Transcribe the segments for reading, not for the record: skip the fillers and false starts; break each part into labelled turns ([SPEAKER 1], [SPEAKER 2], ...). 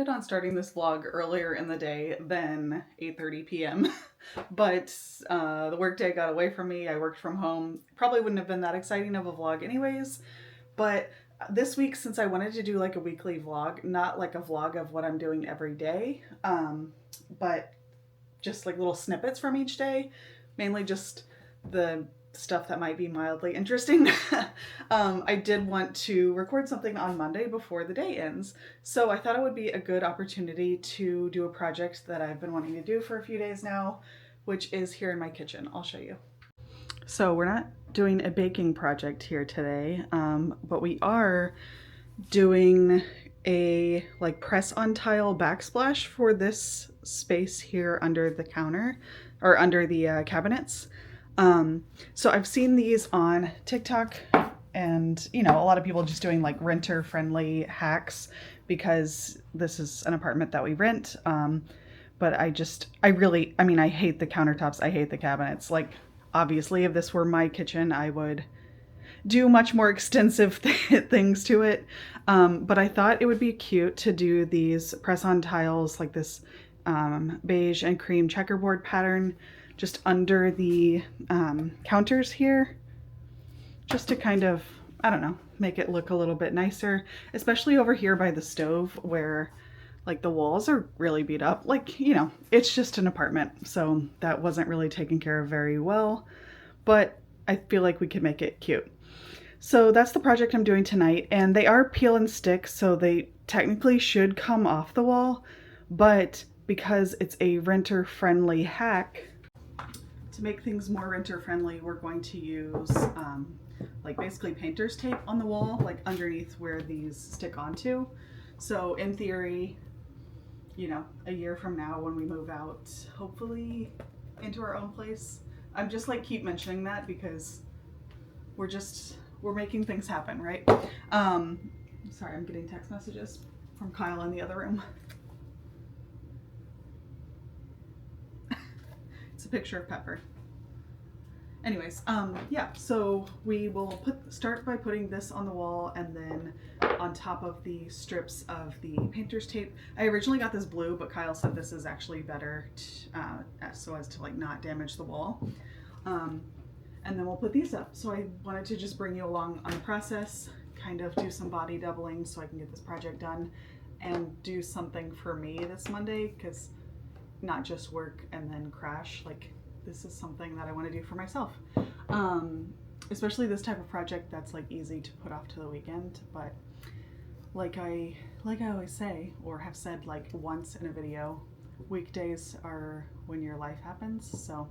[SPEAKER 1] intended on starting this vlog earlier in the day than 8:30 p.m. but the workday got away from me. I worked from home. Probably wouldn't have been that exciting of a vlog anyways. But this week, since I wanted to do like a weekly vlog, not like a vlog of what I'm doing every day, but just like little snippets from each day, mainly just the stuff that might be mildly interesting. I did want to record something on Monday before the day ends, so I thought it would be a good opportunity to do a project that I've been wanting to do for a few days now, which is here in my kitchen. I'll show you. So we're not doing a baking project here today, but we are doing a like press on tile backsplash for this space here under the counter or under the cabinets. So I've seen these on TikTok and, you know, a lot of people just doing like renter friendly hacks because this is an apartment that we rent. But I hate the countertops. I hate the cabinets. Like, obviously, if this were my kitchen, I would do much more extensive things to it. But I thought it would be cute to do these press-on tiles like this beige and cream checkerboard pattern just under the counters here, just to kind of, I don't know, make it look a little bit nicer, especially over here by the stove where like the walls are really beat up. Like, you know, it's just an apartment, so that wasn't really taken care of very well, but I feel like we could make it cute. So that's the project I'm doing tonight, and they are peel and stick, so they technically should come off the wall, but because it's a renter-friendly hack, to make things more renter-friendly, we're going to use like basically painter's tape on the wall, like underneath where these stick onto. So in theory, you know, a year from now when we move out, hopefully into our own place. I'm just like keep mentioning that because we're making things happen, right? Sorry, I'm getting text messages from Kyle in the other room. It's a picture of Pepper. Anyways, yeah, so we will start by putting this on the wall and then on top of the strips of the painter's tape. I originally got this blue, but Kyle said this is actually better so as to like not damage the wall. And then we'll put these up. So I wanted to just bring you along on the process, kind of do some body doubling so I can get this project done and do something for me this Monday, because not just work and then crash. Like, this is something that I want to do for myself. Especially this type of project that's like easy to put off to the weekend, but like I always say, or have said like once in a video, weekdays are when your life happens, so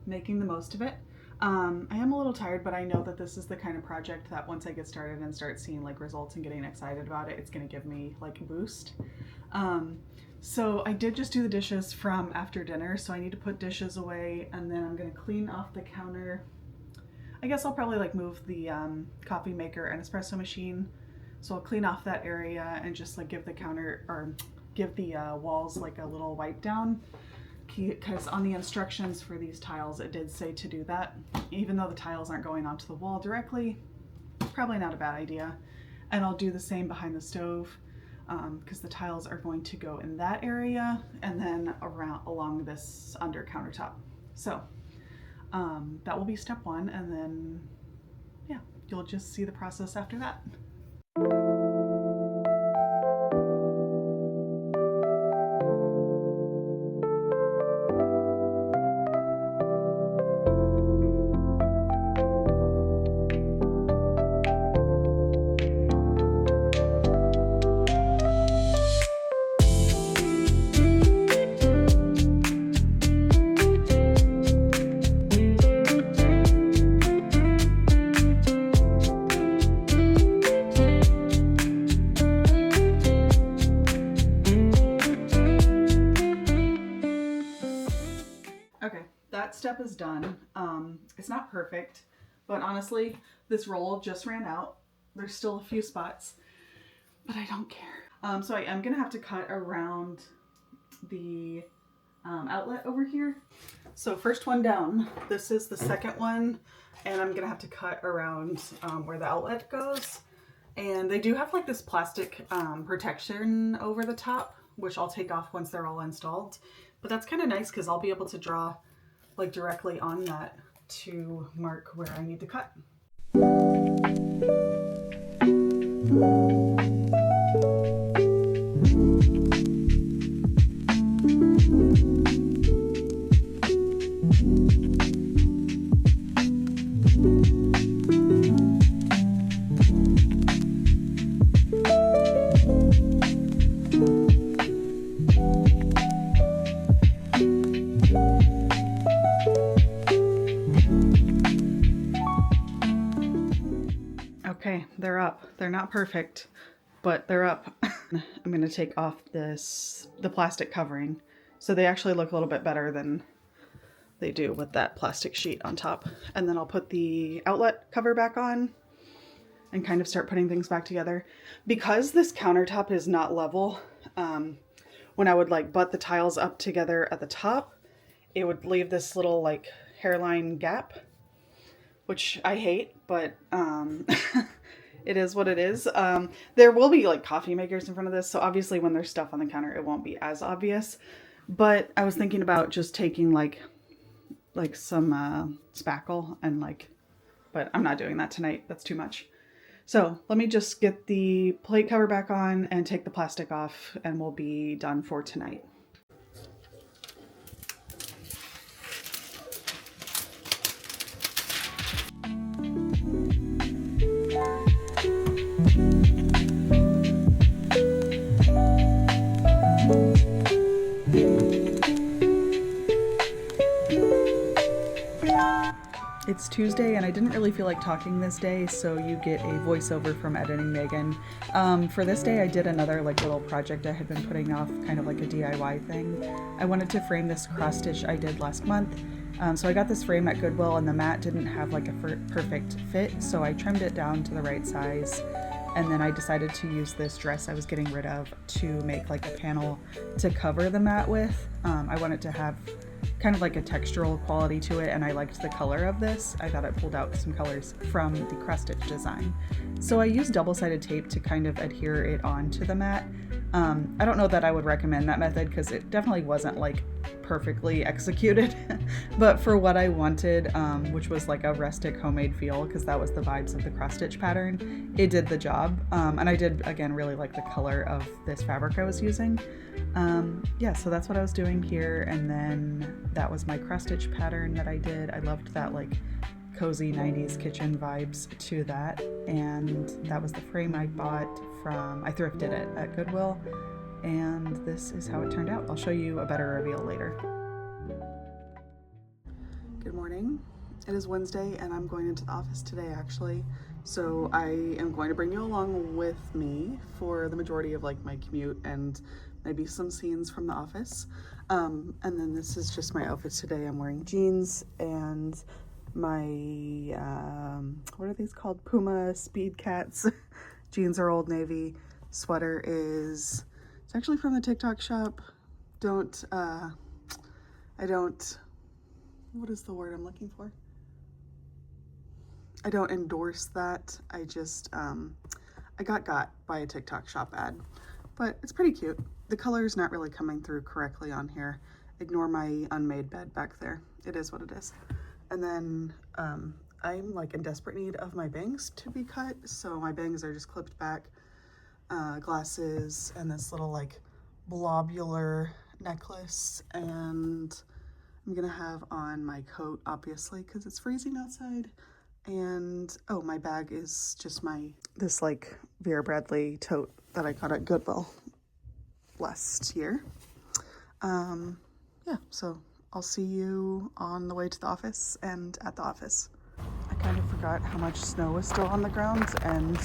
[SPEAKER 1] making the most of it. I am a little tired, but I know that this is the kind of project that once I get started and start seeing like results and getting excited about it, it's gonna give me like a boost. So I did just do the dishes from after dinner, so I need to put dishes away, and then I'm gonna clean off the counter. I guess I'll probably like move the coffee maker and espresso machine. So I'll clean off that area and just like give the counter, or give the walls like a little wipe down, because on the instructions for these tiles it did say to do that. Even though the tiles aren't going onto the wall directly, probably not a bad idea. And I'll do the same behind the stove, because the tiles are going to go in that area and then along this under countertop. So that will be step one, and then yeah, you'll just see the process after that. Okay, that step is done. It's not perfect, but honestly, this roll just ran out. There's still a few spots, but I don't care. So I am gonna have to cut around the outlet over here. So first one down, this is the second one, and I'm gonna have to cut around where the outlet goes. And they do have like this plastic protection over the top, which I'll take off once they're all installed. But that's kind of nice because I'll be able to draw like directly on that to mark where I need to cut. Okay, they're up. They're not perfect, but they're up. I'm going to take off the plastic covering, so they actually look a little bit better than they do with that plastic sheet on top. And then I'll put the outlet cover back on and kind of start putting things back together. Because this countertop is not level, when I would like butt the tiles up together at the top, it would leave this little like hairline gap, which I hate, but it is what it is. There will be like coffee makers in front of this, so obviously when there's stuff on the counter, it won't be as obvious. But I was thinking about just taking like some spackle and like, but I'm not doing that tonight. That's too much. So let me just get the plate cover back on and take the plastic off, and we'll be done for tonight. It's Tuesday and I didn't really feel like talking this day, so you get a voiceover from Editing Megan. For this day I did another like little project I had been putting off, kind of like a DIY thing. I wanted to frame this cross stitch I did last month. So I got this frame at Goodwill and the mat didn't have like a perfect fit, so I trimmed it down to the right size. And then I decided to use this dress I was getting rid of to make like a panel to cover the mat with. I wanted to have kind of like a textural quality to it, and I liked the color of this. I thought it pulled out some colors from the cross stitch design. So I used double-sided tape to kind of adhere it onto the mat. I don't know that I would recommend that method because it definitely wasn't like perfectly executed, but for what I wanted, which was like a rustic homemade feel, because that was the vibes of the cross stitch pattern, it did the job. And I did, again, really like the color of this fabric I was using. Yeah, so that's what I was doing here, and then that was my cross stitch pattern that I did. I loved that like cozy 90s kitchen vibes to that, and that was the frame I bought from, I thrifted it at Goodwill, and this is how it turned out. I'll show you a better reveal later. Good morning. It is Wednesday and I'm going into the office today actually, so I am going to bring you along with me for the majority of like my commute and maybe some scenes from the office. And then this is just my outfit today. I'm wearing jeans and my, what are these called? Puma Speed Cats. Jeans are Old Navy. Sweater is, it's actually from the TikTok shop. I don't, what is the word I'm looking for? I don't endorse that. I just, I got by a TikTok shop ad, but it's pretty cute. The color is not really coming through correctly on here. Ignore my unmade bed back there. It is what it is. And then I'm like in desperate need of my bangs to be cut. So my bangs are just clipped back, glasses, and this little like blobular necklace. And I'm gonna have on my coat, obviously, because it's freezing outside. And oh, my bag is just this like Vera Bradley tote that I got at Goodwill last year. Yeah, so I'll see you on the way to the office and at the office. I kind of forgot how much snow was still on the ground, and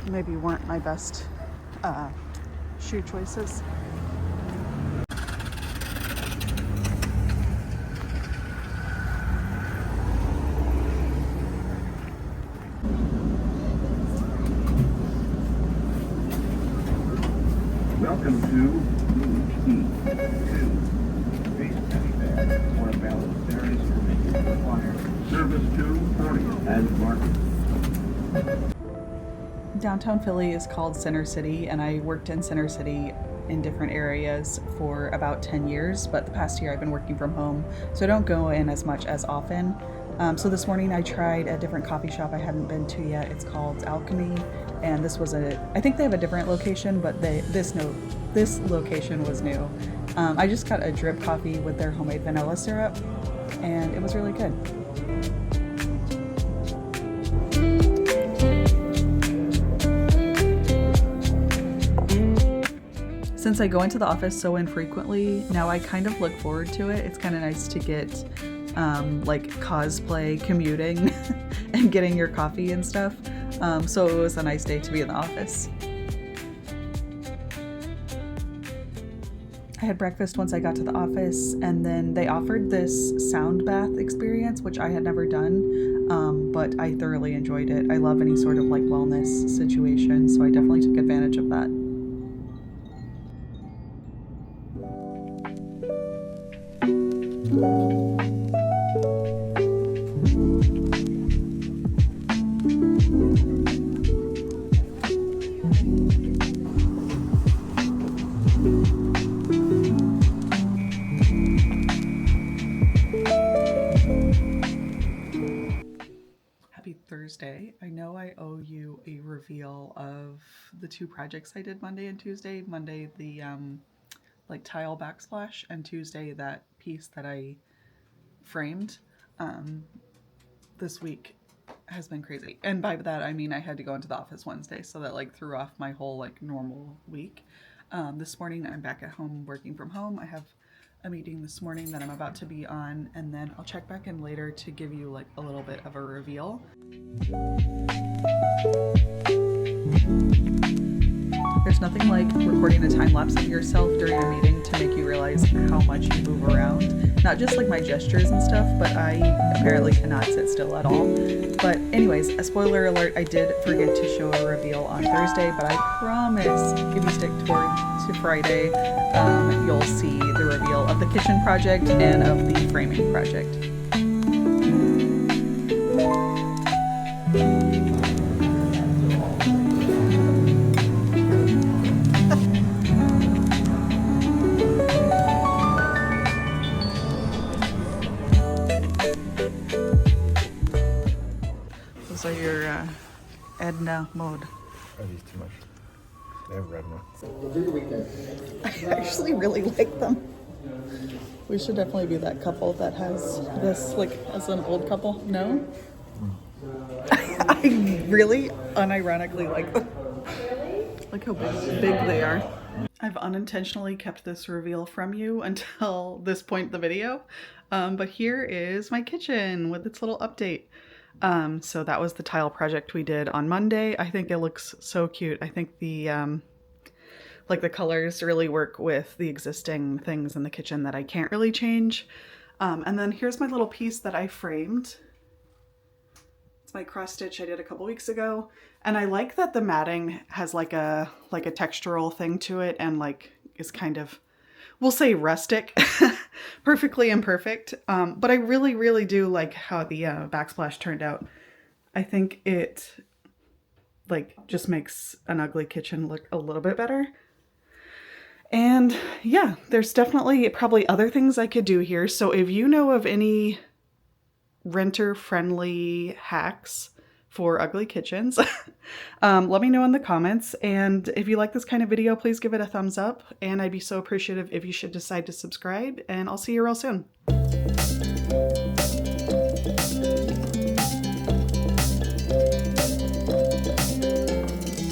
[SPEAKER 1] maybe weren't my best shoe choices.
[SPEAKER 2] Welcome to Route E2. Space Anywhere, for a balanced service permission required. Service to 40 and market.
[SPEAKER 1] Downtown Philly is called Center City, and I worked in Center City in different areas for about 10 years, but the past year I've been working from home, so I don't go in as much as often. So this morning I tried a different coffee shop I hadn't been to yet. It's called Alchemy, and this was I think they have a different location, but this location was new. I just got a drip coffee with their homemade vanilla syrup, and it was really good. Since I go into the office so infrequently, now I kind of look forward to it. It's kind of nice to get like cosplay commuting and getting your coffee and stuff. So it was a nice day to be in the office. I had breakfast once I got to the office, and then they offered this sound bath experience, which I had never done, but I thoroughly enjoyed it. I love any sort of like wellness situation, so I definitely took advantage of that. Thursday. I know I owe you a reveal of the two projects I did Monday and Tuesday. Monday, the like tile backsplash, and Tuesday, that piece that I framed. This week has been crazy. And by that, I mean I had to go into the office Wednesday, so that like threw off my whole like normal week. This morning, I'm back at home working from home. I have a meeting this morning that I'm about to be on, and then I'll check back in later to give you like a little bit of a reveal. There's nothing like recording a time lapse of yourself during a meeting to make you realize how much you move around. Not just like my gestures and stuff, but I apparently cannot sit still at all. But anyways, a spoiler alert, I did forget to show a reveal on Thursday, but I promise if you stick to Friday, you'll see the reveal of the kitchen project and of the framing project. Those are your Edna mode.
[SPEAKER 2] Are these too much? They have red ones.
[SPEAKER 1] I actually really like them. We should definitely be that couple that has this, like, as an old couple. No? I really unironically like them. Look how big they are. I've unintentionally kept this reveal from you until this point in the video. But here is my kitchen with its little update. So that was the tile project we did on Monday. I think it looks so cute. I think the like the colors really work with the existing things in the kitchen that I can't really change. And then here's my little piece that I framed. It's my cross stitch I did a couple weeks ago. And I like that the matting has like a textural thing to it, and like is kind of, we'll say rustic, perfectly imperfect. But I really, really do like how the backsplash turned out. I think it like just makes an ugly kitchen look a little bit better. And yeah, there's definitely probably other things I could do here. So if you know of any renter-friendly hacks for ugly kitchens, let me know in the comments. And if you like this kind of video, please give it a thumbs up. And I'd be so appreciative if you should decide to subscribe. And I'll see you real soon.